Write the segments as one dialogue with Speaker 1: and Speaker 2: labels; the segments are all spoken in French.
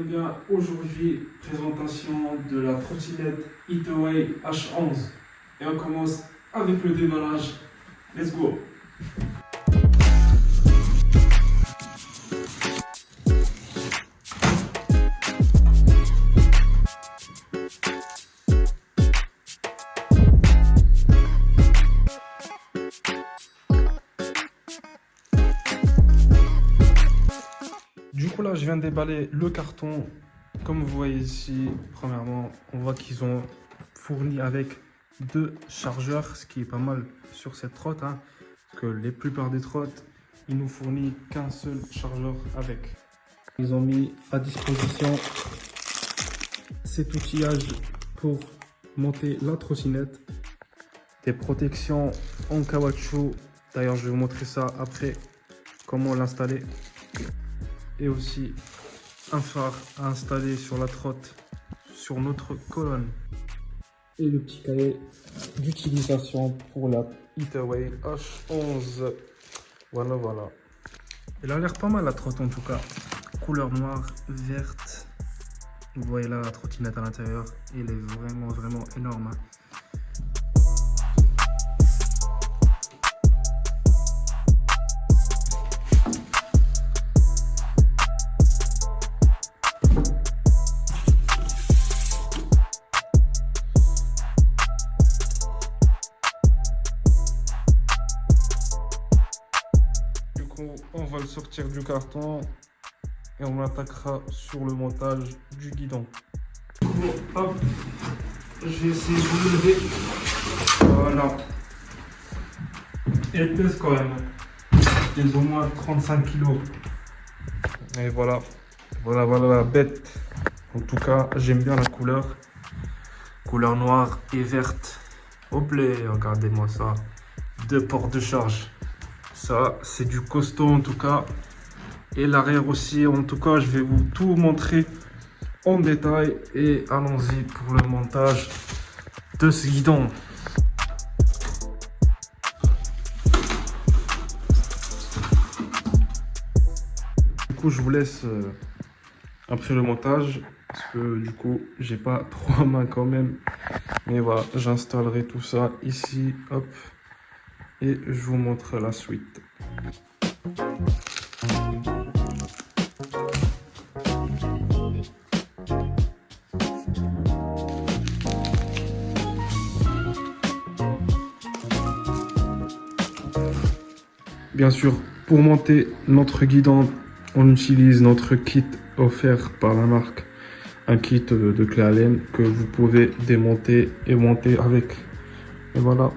Speaker 1: bien, aujourd'hui, présentation de la trottinette Hitaway H11. Et on commence avec le démarrage. Let's go! Du coup là je viens de déballer le carton. Comme vous voyez ici, premièrement on voit qu'ils ont fourni avec 2 chargeurs, ce qui est pas mal sur cette trotte, hein, parce que les plupart des trottes ils nous fournissent qu'un seul chargeur avec. Ils ont mis à disposition cet outillage pour monter la trottinette, des protections en caoutchouc, d'ailleurs je vais vous montrer ça après comment l'installer, et aussi un phare à installer sur la trotte, sur notre colonne, et le petit cahier d'utilisation pour la Hitaway H11. Voilà. Elle a l'air pas mal la trotte en tout cas, couleur noire, verte. Vous voyez là la trottinette à l'intérieur, elle est vraiment énorme, hein. On va le sortir du carton et on attaquera sur le montage du guidon. Hop, j'ai essayé de lever. Voilà. Elle pèse quand même. Elle a au moins 35 kg. Et voilà la bête. En tout cas, j'aime bien la couleur. Couleur noire et verte. Hop là, regardez-moi ça. 2 ports de charge. Ça, c'est du costaud en tout cas. Et l'arrière aussi. En tout cas, je vais vous tout montrer en détail. Et allons-y pour le montage de ce guidon. Du coup, je vous laisse après le montage. Parce que du coup, j'ai pas 3 mains quand même. Mais voilà, j'installerai tout ça ici. Hop. Et je vous montre la suite. Bien sûr, pour monter notre guidon, on utilise notre kit offert par la marque. Un kit de clé Allen que vous pouvez démonter et monter avec. Et voilà.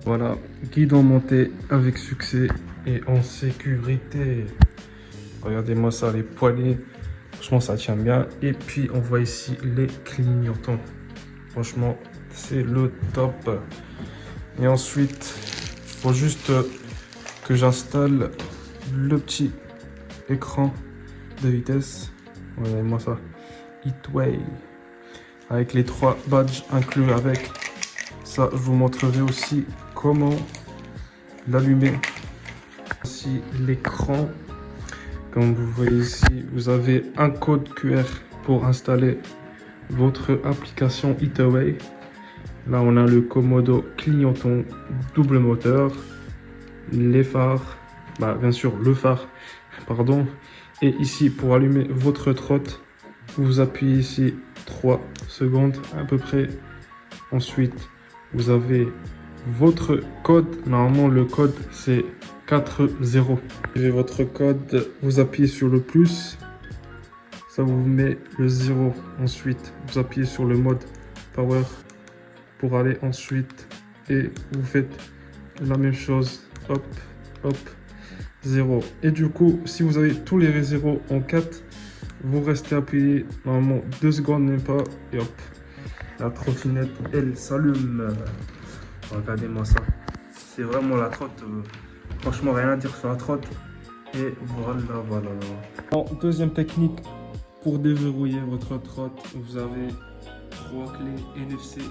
Speaker 1: Voilà, guidon monté avec succès et en sécurité. Regardez-moi ça, les poignées. Franchement, ça tient bien. Et puis, on voit ici les clignotants. Franchement, c'est le top. Et ensuite, il faut juste que j'installe le petit écran de vitesse. Regardez-moi ça. Hitaway. Avec les 3 badges inclus avec. Ça, je vous montrerai aussi comment l'allumer. Voici l'écran. Comme vous voyez ici, vous avez un code QR pour installer votre application Hitaway. Là, on a le Komodo clignotant double moteur, les phares, bien sûr le phare, pardon. Et ici, pour allumer votre trotte, vous appuyez ici 3 secondes à peu près. Ensuite, vous avez votre code. Normalement, le code, c'est 40. Vous avez votre code, vous appuyez sur le plus. Ça vous met le 0. Ensuite, vous appuyez sur le mode Power pour aller ensuite. Et vous faites la même chose. Hop, 0. Et du coup, si vous avez tous les 0 en 4, vous restez appuyé normalement 2 secondes, même pas. Et hop. La trottinette, elle s'allume. Regardez-moi ça. C'est vraiment la trotte. Franchement, rien à dire sur la trotte. Et voilà. Bon, deuxième technique pour déverrouiller votre trotte. Vous avez 3 clés NFC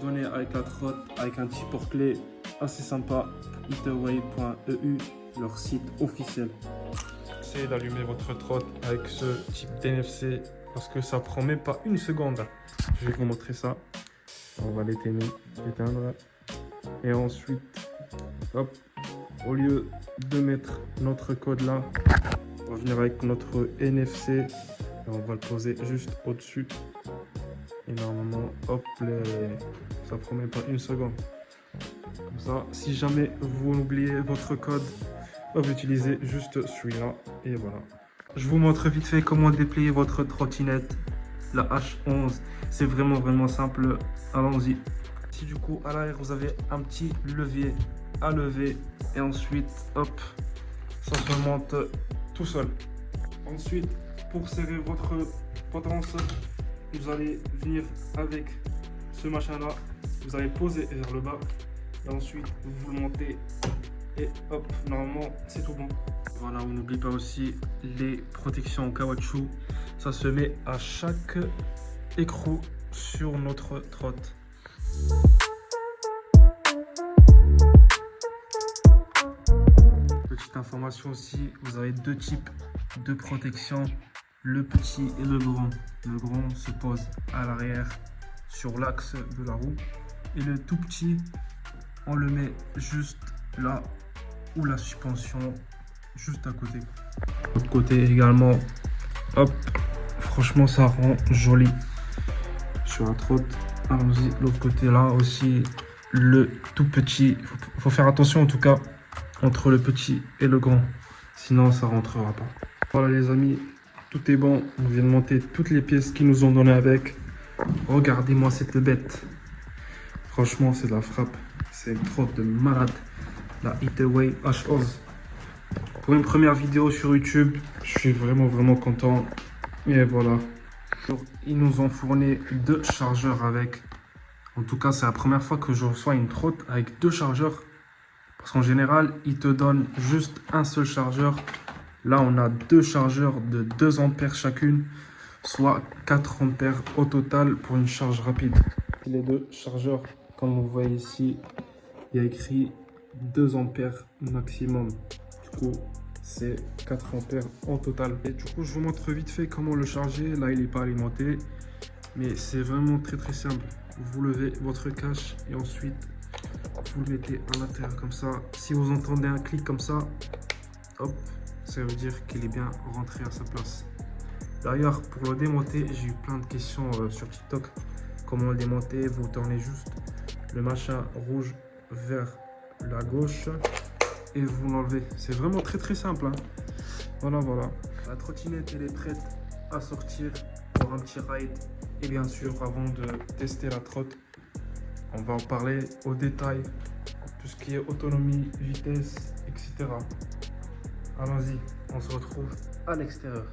Speaker 1: donné avec la trotte, avec un petit port-clé assez sympa, iterway.eu, leur site officiel. Essayez d'allumer votre trotte avec ce type d'NFC parce que ça prend même pas une seconde. Je vais vous montrer ça. On va l'éteindre. Et ensuite, hop, au lieu de mettre notre code là, on va venir avec notre NFC et on va le poser juste au-dessus. Et normalement, hop, ça prend même pas une seconde. Comme ça, si jamais vous oubliez votre code, vous utilisez juste celui-là et voilà. Je vous montre vite fait comment déplier votre trottinette, la H11. C'est vraiment simple. Allons-y. Ici du coup à l'arrière vous avez un petit levier à lever et ensuite hop, ça se monte tout seul. Ensuite pour serrer votre potence, vous allez venir avec ce machin là, vous allez poser vers le bas et ensuite vous le montez et hop, normalement c'est tout bon. Voilà, on n'oublie pas aussi les protections en caoutchouc, ça se met à chaque écrou sur notre trotte. Petite information aussi, vous avez deux types de protection, le petit et le grand. Le grand se pose à l'arrière sur l'axe de la roue et le tout petit on le met juste là où la suspension juste à côté. De l'autre côté également, hop, franchement ça rend joli sur la trotte. Allons-y, l'autre côté là aussi, le tout petit. Faut faire attention en tout cas entre le petit et le grand, sinon ça rentrera pas. Voilà les amis, tout est bon. On vient de monter toutes les pièces qu'ils nous ont donné avec. Regardez-moi cette bête. Franchement, c'est de la frappe. C'est une trotte de malade. La Iterway H11. Pour une première vidéo sur YouTube, je suis vraiment content. Et voilà. Ils nous ont fourni 2 chargeurs avec. En tout cas, c'est la première fois que je reçois une trotte avec 2 chargeurs. Parce qu'en général, ils te donnent juste un seul chargeur. Là, on a 2 chargeurs de 2 ampères chacune, soit 4 ampères au total pour une charge rapide. Les 2 chargeurs, comme vous voyez ici, il y a écrit 2 ampères maximum. Du coup, c'est 4 ampères en total. Et du coup, je vous montre vite fait comment le charger. Là, il n'est pas alimenté, mais c'est vraiment très simple. Vous levez votre cache et ensuite, vous le mettez à l'intérieur comme ça. Si vous entendez un clic comme ça, hop, ça veut dire qu'il est bien rentré à sa place. D'ailleurs, pour le démonter, j'ai eu plein de questions sur TikTok. Comment le démonter? Vous tournez juste le machin rouge vers la gauche et vous l'enlevez. C'est vraiment très simple, hein. Voilà. La trottinette, elle est prête à sortir pour un petit ride. Et bien sûr, avant de tester la trotte, on va en parler au détail. Tout ce qui est autonomie, vitesse, etc. Allons-y, on se retrouve à l'extérieur.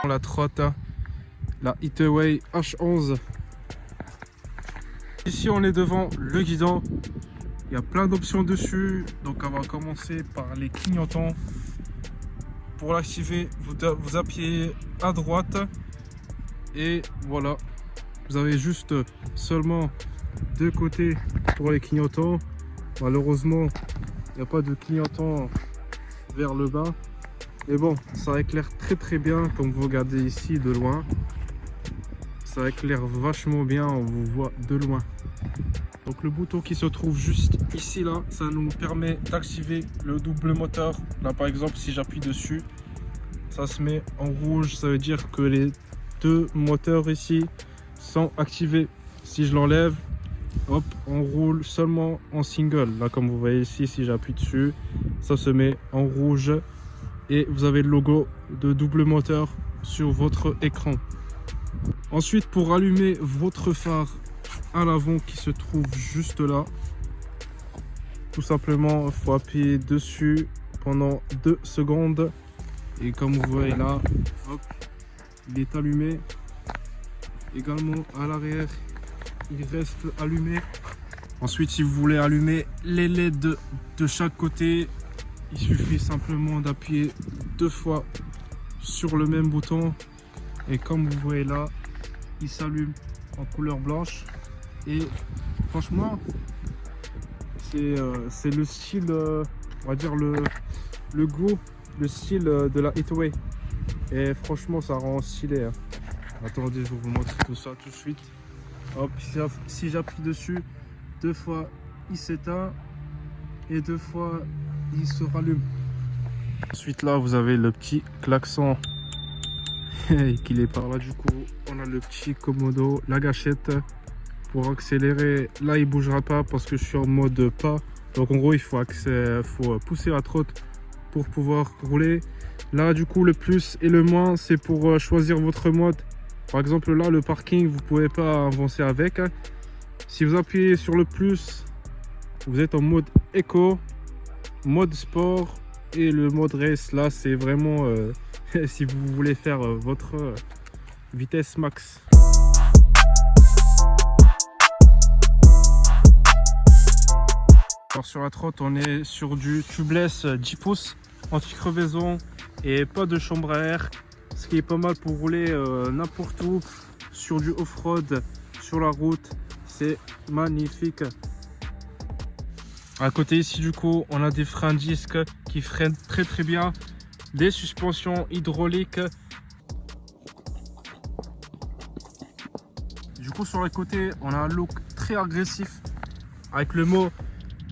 Speaker 1: La trotte, la Iterway H11. Ici on est devant le guidon. Il y a plein d'options dessus. Donc on va commencer par les clignotants. Pour l'activer, vous appuyez à droite. Et voilà. Vous avez juste seulement 2 côtés pour les clignotants. Malheureusement, il n'y a pas de clignotant vers le bas. Mais bon, ça éclaire très bien comme vous regardez ici de loin. Ça éclaire vachement bien, on vous voit de loin. Donc le bouton qui se trouve juste ici là, ça nous permet d'activer le double moteur. Là par exemple, si j'appuie dessus, ça se met en rouge, ça veut dire que les 2 moteurs ici sont activés. Si je l'enlève, hop, on roule seulement en single. Là comme vous voyez ici, si j'appuie dessus, ça se met en rouge. Et vous avez le logo de double moteur sur votre écran. Ensuite, pour allumer votre phare à l'avant qui se trouve juste là, tout simplement, il faut appuyer dessus pendant 2 secondes. Et comme vous voyez là, hop, il est allumé. Également à l'arrière, il reste allumé Ensuite, si vous voulez allumer les LED de chaque côté, il suffit simplement d'appuyer 2 fois sur le même bouton. Et comme vous voyez là, il s'allume en couleur blanche. Et franchement, c'est le style, on va dire le goût, le style de la Heatwave. Et franchement, ça rend stylé. Hein. Attendez, je vais vous montrer tout ça tout de suite. Hop, si j'appuie dessus, 2 fois il s'éteint et 2 fois il se rallume. Ensuite là, vous avez le petit klaxon qu'il est par là. Du coup, on a le petit commodo, la gâchette pour accélérer. Là, il bougera pas parce que je suis en mode pas. Donc en gros, il faut pousser la trotte pour pouvoir rouler. Là, du coup, le plus et le moins, c'est pour choisir votre mode. Par exemple, là, le parking, vous pouvez pas avancer avec. Si vous appuyez sur le plus, vous êtes en mode éco, mode sport et le mode race. Là, c'est vraiment si vous voulez faire votre vitesse max. Alors sur la trotte, on est sur du tubeless 10 pouces, anti-crevaison et pas de chambre à air. Ce qui est pas mal pour rouler n'importe où, sur du off-road, sur la route. C'est magnifique. À côté ici, du coup, on a des freins disques qui freinent très bien. Des suspensions hydrauliques. Du coup, sur les côtés, on a un look très agressif avec le mot,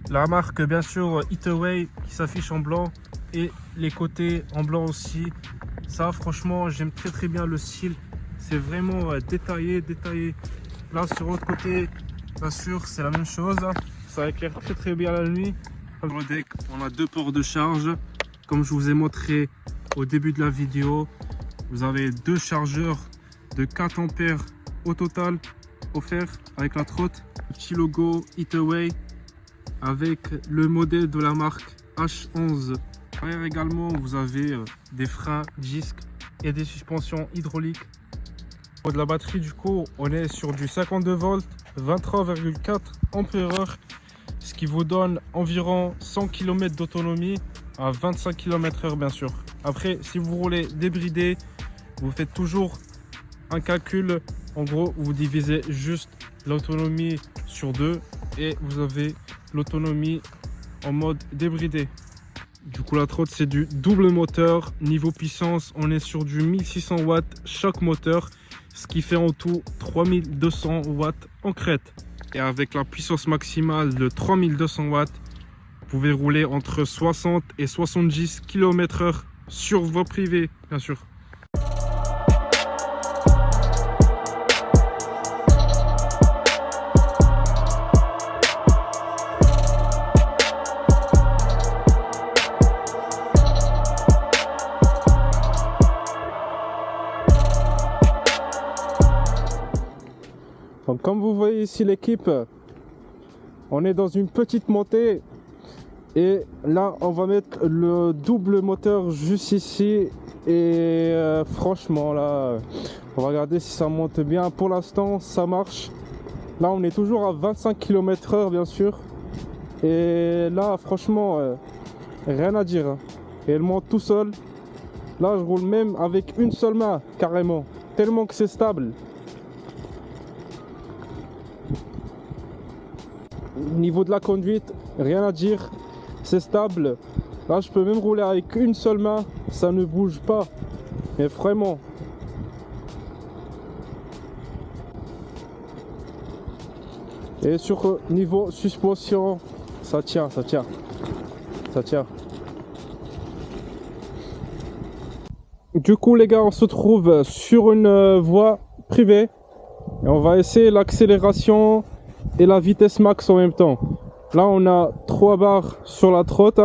Speaker 1: la marque bien sûr Heatwave qui s'affiche en blanc et les côtés en blanc aussi. Ça, franchement, j'aime très bien le style. C'est vraiment détaillé. Là, sur l'autre côté, bien sûr, c'est la même chose. Ça éclaire très bien la nuit. Sur le deck, on a 2 ports de charge. Comme je vous ai montré au début de la vidéo, vous avez 2 chargeurs de 4 ampères au total offerts avec la trotte. Petit logo Heatwave avec le modèle de la marque H11. Derrière également, vous avez des freins disques et des suspensions hydrauliques. Pour de la batterie, du coup, on est sur du 52 volts, 23,4 ampères-heure, ce qui vous donne environ 100 km d'autonomie à 25 km/h bien sûr. Après, si vous roulez débridé, vous faites toujours un calcul. En gros, vous divisez juste l'autonomie sur 2 et vous avez l'autonomie en mode débridé. Du coup, la trotte, c'est du double moteur. Niveau puissance, on est sur du 1600 watts chaque moteur, ce qui fait en tout 3200 watts en crête. Et avec la puissance maximale de 3200 watts, vous pouvez rouler entre 60 et 70 km/h sur voie privée, bien sûr. Donc, comme vous voyez ici l'équipe, on est dans une petite montée et là on va mettre le double moteur juste ici et franchement là on va regarder si ça monte bien. Pour l'instant ça marche. Là on est toujours à 25 km/h bien sûr et là franchement rien à dire. Et elle monte tout seul. Là je roule même avec une seule main carrément, tellement que c'est stable. Au niveau de la conduite, rien à dire, c'est stable. Là, je peux même rouler avec une seule main, ça ne bouge pas. Mais vraiment. Et sur niveau suspension, ça tient. Du coup, les gars, on se trouve sur une voie privée et on va essayer l'accélération et la vitesse max en même temps. Là on a 3 barres sur la trotte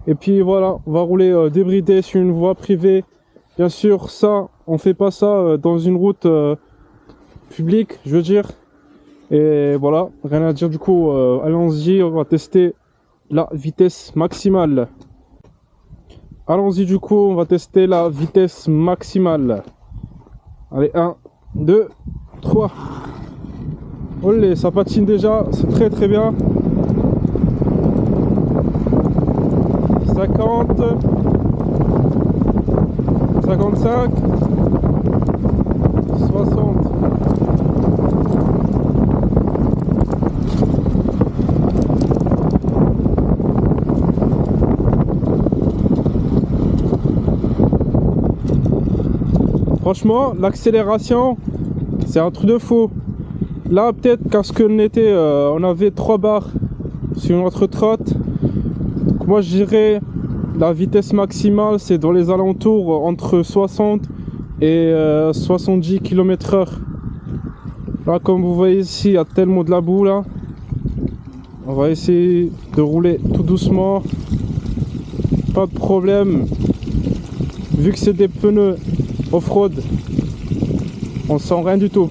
Speaker 1: et puis voilà, on va rouler débridé sur une voie privée. Bien sûr ça, on fait pas ça dans une route publique, je veux dire. Et voilà, rien à dire. Du coup allons-y, on va tester la vitesse maximale. Allons-y, du coup on va tester la vitesse maximale. Allez, 1, 2, 3. Olé, ça patine déjà, c'est très très bien. 50, 55, 60. Franchement, l'accélération, c'est un truc de fou. Là, peut-être parce qu'on était, on avait 3 barres sur notre trotte. Donc moi, je dirais la vitesse maximale, c'est dans les alentours entre 60 et 70 km/h. Là, comme vous voyez ici, il y a tellement de la boue là. On va essayer de rouler tout doucement. Pas de problème. Vu que c'est des pneus off-road, on sent rien du tout.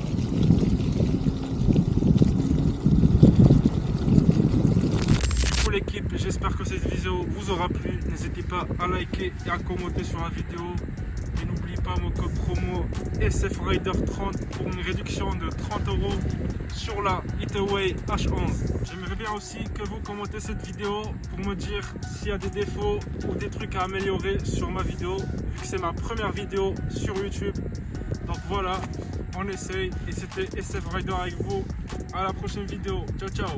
Speaker 1: L'équipe, j'espère que cette vidéo vous aura plu. N'hésitez pas à liker et à commenter sur la vidéo. Et n'oubliez pas mon code promo SFRider30 pour une réduction de 30 € sur la Hitaway H11. J'aimerais bien aussi que vous commentez cette vidéo pour me dire s'il y a des défauts ou des trucs à améliorer sur ma vidéo, vu que c'est ma première vidéo sur YouTube. Donc voilà, on essaye. Et c'était SFRider avec vous. À la prochaine vidéo. Ciao ciao.